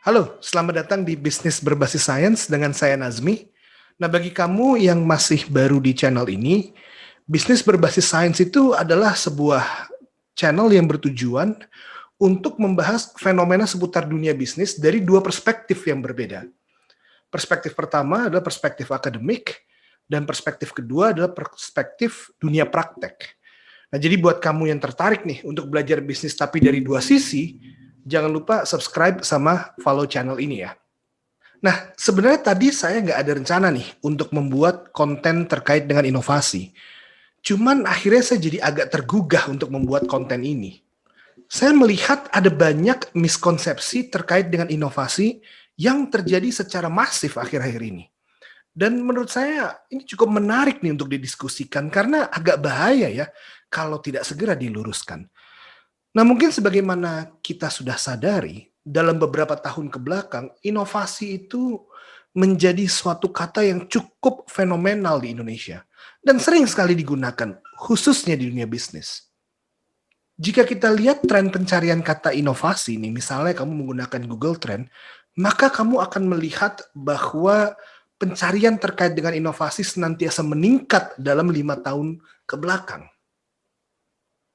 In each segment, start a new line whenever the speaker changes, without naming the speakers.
Halo, selamat datang di Bisnis Berbasis Sains dengan saya Nazmi. Nah, bagi kamu yang masih baru di channel ini, Bisnis Berbasis Sains itu adalah sebuah channel yang bertujuan untuk membahas fenomena seputar dunia bisnis dari dua perspektif yang berbeda. Perspektif pertama adalah perspektif akademik, dan perspektif kedua adalah perspektif dunia praktek. Nah, jadi buat kamu yang tertarik nih untuk belajar bisnis tapi dari dua sisi, jangan lupa subscribe sama follow channel ini ya. Nah, sebenarnya tadi saya nggak ada rencana nih untuk membuat konten terkait dengan inovasi. Cuman akhirnya saya jadi agak tergugah untuk membuat konten ini. Saya melihat ada banyak miskonsepsi terkait dengan inovasi yang terjadi secara masif akhir-akhir ini. Dan menurut saya ini cukup menarik nih untuk didiskusikan karena agak bahaya ya kalau tidak segera diluruskan. Nah, mungkin sebagaimana kita sudah sadari, dalam beberapa tahun ke belakang, inovasi itu menjadi suatu kata yang cukup fenomenal di Indonesia dan sering sekali digunakan, khususnya di dunia bisnis. Jika kita lihat tren pencarian kata inovasi nih, misalnya kamu menggunakan Google Trend, maka kamu akan melihat bahwa pencarian terkait dengan inovasi senantiasa meningkat dalam 5 tahun ke belakang.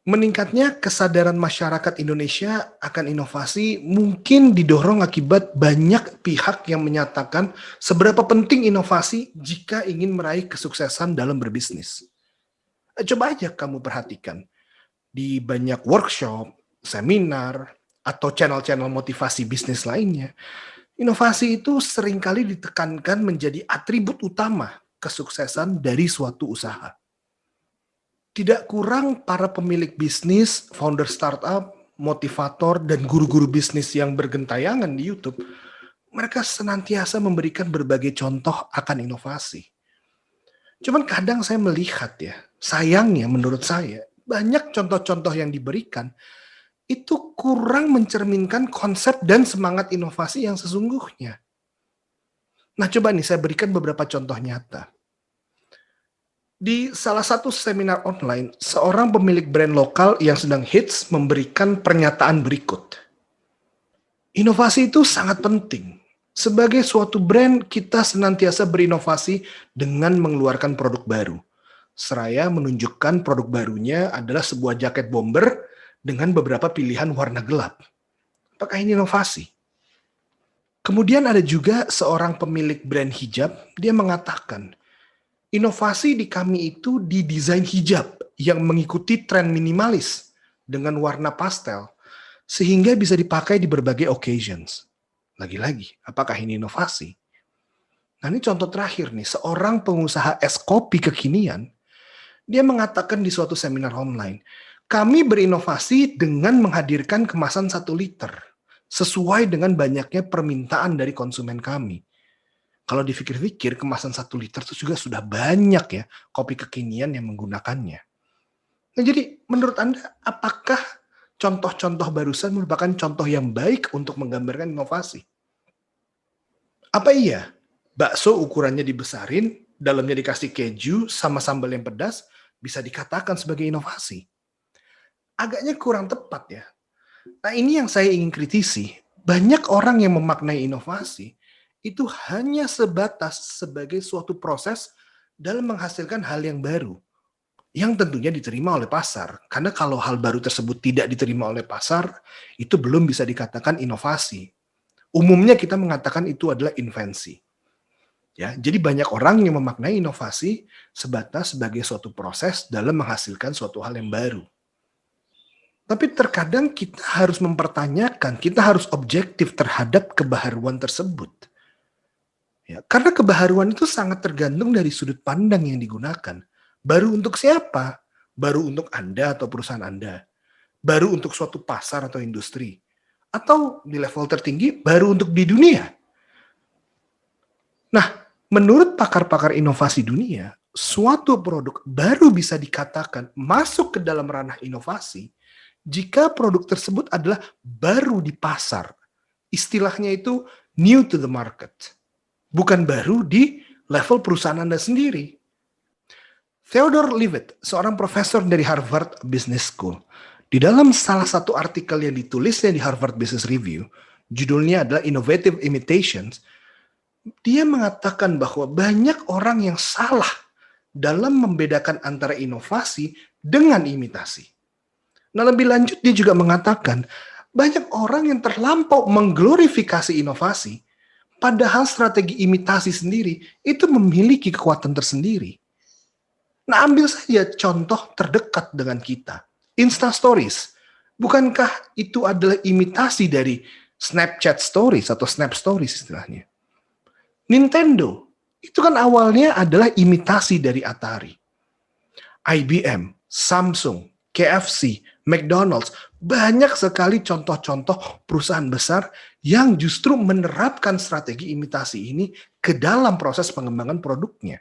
Meningkatnya kesadaran masyarakat Indonesia akan inovasi mungkin didorong akibat banyak pihak yang menyatakan seberapa penting inovasi jika ingin meraih kesuksesan dalam berbisnis. Coba aja kamu perhatikan, di banyak workshop, seminar, atau channel-channel motivasi bisnis lainnya, inovasi itu seringkali ditekankan menjadi atribut utama kesuksesan dari suatu usaha. Tidak kurang para pemilik bisnis, founder startup, motivator, dan guru-guru bisnis yang bergentayangan di YouTube, mereka senantiasa memberikan berbagai contoh akan inovasi. Cuman kadang saya melihat ya, sayangnya menurut saya, banyak contoh-contoh yang diberikan itu kurang mencerminkan konsep dan semangat inovasi yang sesungguhnya. Nah, coba nih saya berikan beberapa contoh nyata. Di salah satu seminar online, seorang pemilik brand lokal yang sedang hits memberikan pernyataan berikut. Inovasi itu sangat penting. Sebagai suatu brand, kita senantiasa berinovasi dengan mengeluarkan produk baru. Seraya menunjukkan produk barunya adalah sebuah jaket bomber dengan beberapa pilihan warna gelap. Apakah ini inovasi? Kemudian ada juga seorang pemilik brand hijab, dia mengatakan, inovasi di kami itu di desain hijab yang mengikuti tren minimalis dengan warna pastel sehingga bisa dipakai di berbagai occasions. Lagi-lagi, apakah ini inovasi? Nah, ini contoh terakhir nih, seorang pengusaha es kopi kekinian, dia mengatakan di suatu seminar online, kami berinovasi dengan menghadirkan kemasan 1 liter sesuai dengan banyaknya permintaan dari konsumen kami. Kalau dipikir-pikir, kemasan 1 liter itu juga sudah banyak ya kopi kekinian yang menggunakannya. Nah, jadi menurut Anda, apakah contoh-contoh barusan merupakan contoh yang baik untuk menggambarkan inovasi? Apa iya bakso ukurannya dibesarin, dalamnya dikasih keju sama sambal yang pedas, bisa dikatakan sebagai inovasi? Agaknya kurang tepat ya. Nah, ini yang saya ingin kritisi. Banyak orang yang memaknai inovasi itu hanya sebatas sebagai suatu proses dalam menghasilkan hal yang baru yang tentunya diterima oleh pasar. Karena kalau hal baru tersebut tidak diterima oleh pasar, itu belum bisa dikatakan inovasi. Umumnya kita mengatakan itu adalah invensi. Ya, jadi banyak orang yang memaknai inovasi sebatas sebagai suatu proses dalam menghasilkan suatu hal yang baru. Tapi terkadang kita harus mempertanyakan, kita harus objektif terhadap kebaharuan tersebut. Ya, karena kebaharuan itu sangat tergantung dari sudut pandang yang digunakan. Baru untuk siapa? Baru untuk Anda atau perusahaan Anda? Baru untuk suatu pasar atau industri? Atau di level tertinggi, baru untuk di dunia? Nah, menurut pakar-pakar inovasi dunia, suatu produk baru bisa dikatakan masuk ke dalam ranah inovasi jika produk tersebut adalah baru di pasar. Istilahnya itu new to the market. Bukan baru di level perusahaan Anda sendiri. Theodore Levitt, seorang profesor dari Harvard Business School, di dalam salah satu artikel yang ditulisnya di Harvard Business Review, judulnya adalah Innovative Imitations, dia mengatakan bahwa banyak orang yang salah dalam membedakan antara inovasi dengan imitasi. Nah, lebih lanjut dia juga mengatakan banyak orang yang terlampau mengglorifikasi inovasi, padahal strategi imitasi sendiri itu memiliki kekuatan tersendiri. Nah, ambil saja contoh terdekat dengan kita. Insta Stories. Bukankah itu adalah imitasi dari Snapchat Stories atau Snap Stories istilahnya? Nintendo. Itu kan awalnya adalah imitasi dari Atari. IBM, Samsung, KFC, McDonald's, banyak sekali contoh-contoh perusahaan besar yang justru menerapkan strategi imitasi ini ke dalam proses pengembangan produknya.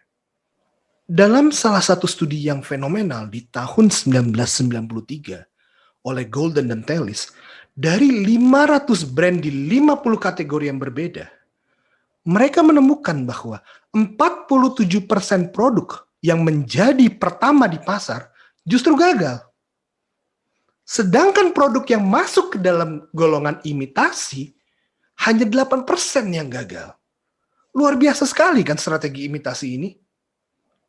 Dalam salah satu studi yang fenomenal di tahun 1993 oleh Golden dan Tellis, dari 500 brand di 50 kategori yang berbeda, mereka menemukan bahwa 47% produk yang menjadi pertama di pasar justru gagal. Sedangkan produk yang masuk ke dalam golongan imitasi hanya 8% yang gagal. Luar biasa sekali kan strategi imitasi ini.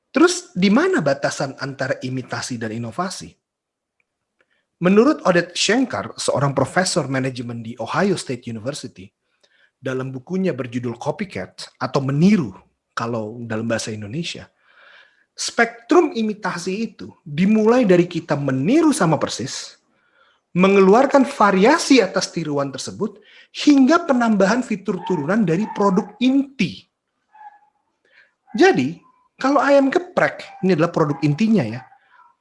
Terus di mana batasan antara imitasi dan inovasi? Menurut Odette Shankar, seorang profesor manajemen di Ohio State University, dalam bukunya berjudul Copycat atau meniru kalau dalam bahasa Indonesia, spektrum imitasi itu dimulai dari kita meniru sama persis, mengeluarkan variasi atas tiruan tersebut, hingga penambahan fitur turunan dari produk inti. Jadi, kalau ayam geprek, ini adalah produk intinya ya,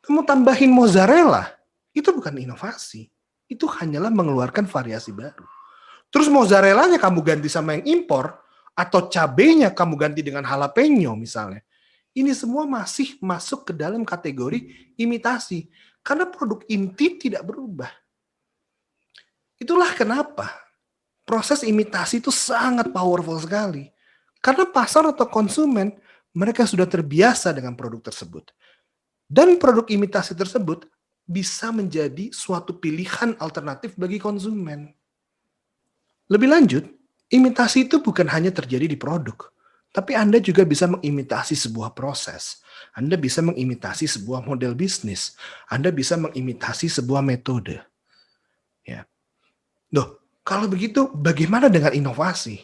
kamu tambahin mozzarella, itu bukan inovasi. Itu hanyalah mengeluarkan variasi baru. Terus mozzarellanya kamu ganti sama yang impor, atau cabenya kamu ganti dengan jalapeno misalnya. Ini semua masih masuk ke dalam kategori imitasi. Karena produk inti tidak berubah. Itulah kenapa proses imitasi itu sangat powerful sekali. Karena pasar atau konsumen, mereka sudah terbiasa dengan produk tersebut. Dan produk imitasi tersebut bisa menjadi suatu pilihan alternatif bagi konsumen. Lebih lanjut, imitasi itu bukan hanya terjadi di produk, tapi Anda juga bisa mengimitasi sebuah proses. Anda bisa mengimitasi sebuah model bisnis. Anda bisa mengimitasi sebuah metode. Ya. Loh, kalau begitu bagaimana dengan inovasi?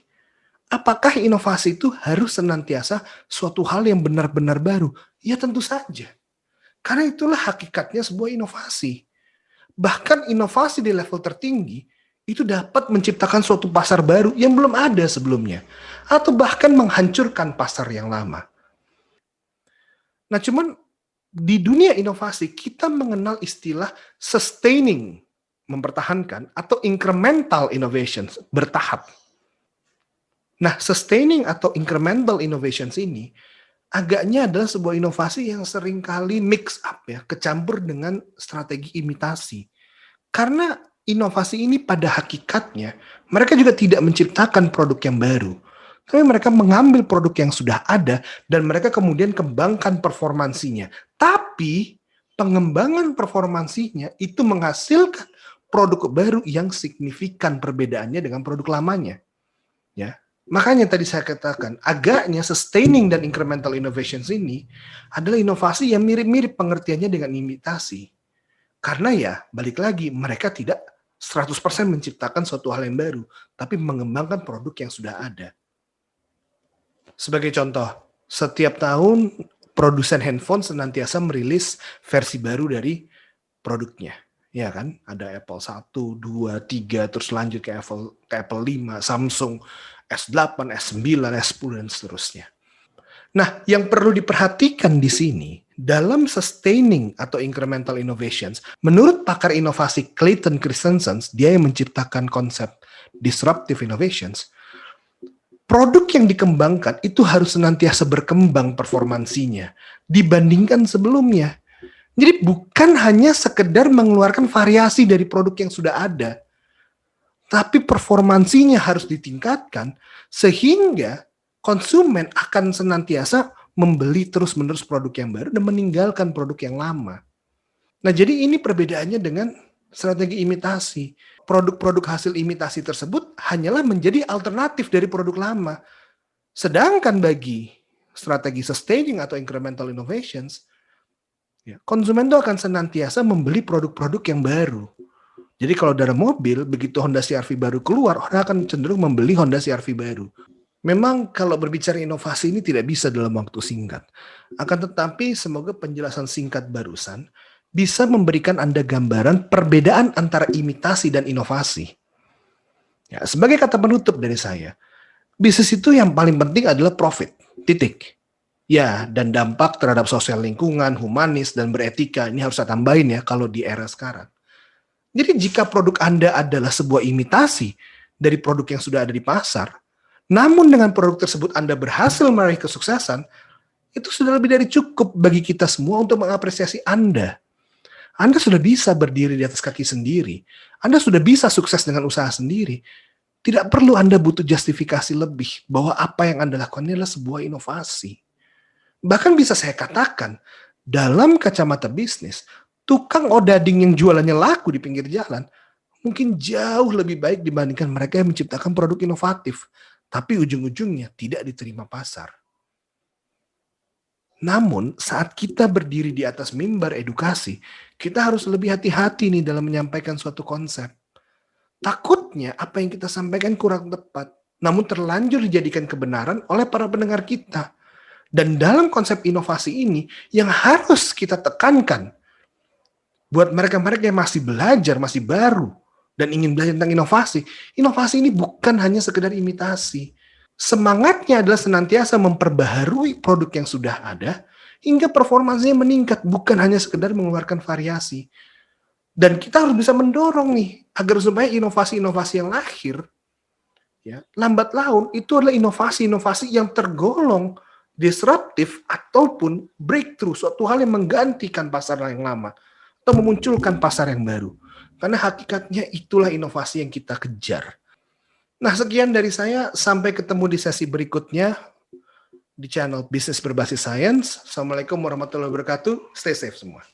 Apakah inovasi itu harus senantiasa suatu hal yang benar-benar baru? Ya tentu saja. Karena itulah hakikatnya sebuah inovasi. Bahkan inovasi di level tertinggi itu dapat menciptakan suatu pasar baru yang belum ada sebelumnya. Atau bahkan menghancurkan pasar yang lama. Nah cuman di dunia inovasi kita mengenal istilah sustaining, mempertahankan, atau incremental innovations, bertahap. Nah sustaining atau incremental innovations ini agaknya adalah sebuah inovasi yang seringkali mix up ya, kecampur dengan strategi imitasi. Karena inovasi ini pada hakikatnya, mereka juga tidak menciptakan produk yang baru. Tapi mereka mengambil produk yang sudah ada dan mereka kemudian kembangkan performansinya. Tapi pengembangan performansinya itu menghasilkan produk baru yang signifikan perbedaannya dengan produk lamanya. Ya. Makanya tadi saya katakan, agaknya sustaining dan incremental innovations ini adalah inovasi yang mirip-mirip pengertiannya dengan imitasi. Karena ya, balik lagi, mereka tidak 100% menciptakan suatu hal yang baru, tapi mengembangkan produk yang sudah ada. Sebagai contoh, setiap tahun produsen handphone senantiasa merilis versi baru dari produknya. Ya kan, ada Apple 1, 2, 3, terus lanjut ke Apple 5, Samsung S8, S9, S10, dan seterusnya. Nah, yang perlu diperhatikan di sini, dalam sustaining atau incremental innovations, menurut pakar inovasi Clayton Christensen, dia yang menciptakan konsep disruptive innovations, produk yang dikembangkan itu harus senantiasa berkembang performansinya dibandingkan sebelumnya. Jadi bukan hanya sekedar mengeluarkan variasi dari produk yang sudah ada, tapi performansinya harus ditingkatkan sehingga konsumen akan senantiasa membeli terus-menerus produk yang baru dan meninggalkan produk yang lama. Nah, jadi ini perbedaannya dengan strategi imitasi. Produk-produk hasil imitasi tersebut hanyalah menjadi alternatif dari produk lama. Sedangkan bagi strategi sustaining atau incremental innovations, konsumen itu akan senantiasa membeli produk-produk yang baru. Jadi kalau dalam mobil, begitu Honda CR-V baru keluar, orang akan cenderung membeli Honda CR-V baru. Memang kalau berbicara inovasi ini tidak bisa dalam waktu singkat. Akan tetapi semoga penjelasan singkat barusan bisa memberikan Anda gambaran perbedaan antara imitasi dan inovasi. Ya, sebagai kata penutup dari saya, bisnis itu yang paling penting adalah profit, titik. Ya, dan dampak terhadap sosial lingkungan, humanis, dan beretika, ini harus saya tambahin ya kalau di era sekarang. Jadi jika produk Anda adalah sebuah imitasi dari produk yang sudah ada di pasar, namun dengan produk tersebut Anda berhasil meraih kesuksesan, itu sudah lebih dari cukup bagi kita semua untuk mengapresiasi Anda. Anda sudah bisa berdiri di atas kaki sendiri. Anda sudah bisa sukses dengan usaha sendiri. Tidak perlu Anda butuh justifikasi lebih bahwa apa yang Anda lakukan adalah sebuah inovasi. Bahkan bisa saya katakan, dalam kacamata bisnis, tukang odading yang jualannya laku di pinggir jalan mungkin jauh lebih baik dibandingkan mereka yang menciptakan produk inovatif, tapi ujung-ujungnya tidak diterima pasar. Namun, saat kita berdiri di atas mimbar edukasi, kita harus lebih hati-hati nih dalam menyampaikan suatu konsep. Takutnya apa yang kita sampaikan kurang tepat, namun terlanjur dijadikan kebenaran oleh para pendengar kita. Dan dalam konsep inovasi ini, yang harus kita tekankan, buat mereka-mereka yang masih belajar, masih baru, dan ingin belajar tentang inovasi ini bukan hanya sekedar imitasi. Semangatnya adalah senantiasa memperbaharui produk yang sudah ada, hingga performanya meningkat, bukan hanya sekedar mengeluarkan variasi. Dan kita harus bisa mendorong nih, agar supaya inovasi-inovasi yang lahir, ya, lambat laun, itu adalah inovasi-inovasi yang tergolong disruptif ataupun breakthrough, suatu hal yang menggantikan pasar yang lama, atau memunculkan pasar yang baru. Karena hakikatnya itulah inovasi yang kita kejar. Nah, sekian dari saya. Sampai ketemu di sesi berikutnya di channel Bisnis Berbasis Science. Assalamualaikum warahmatullahi wabarakatuh. Stay safe semua.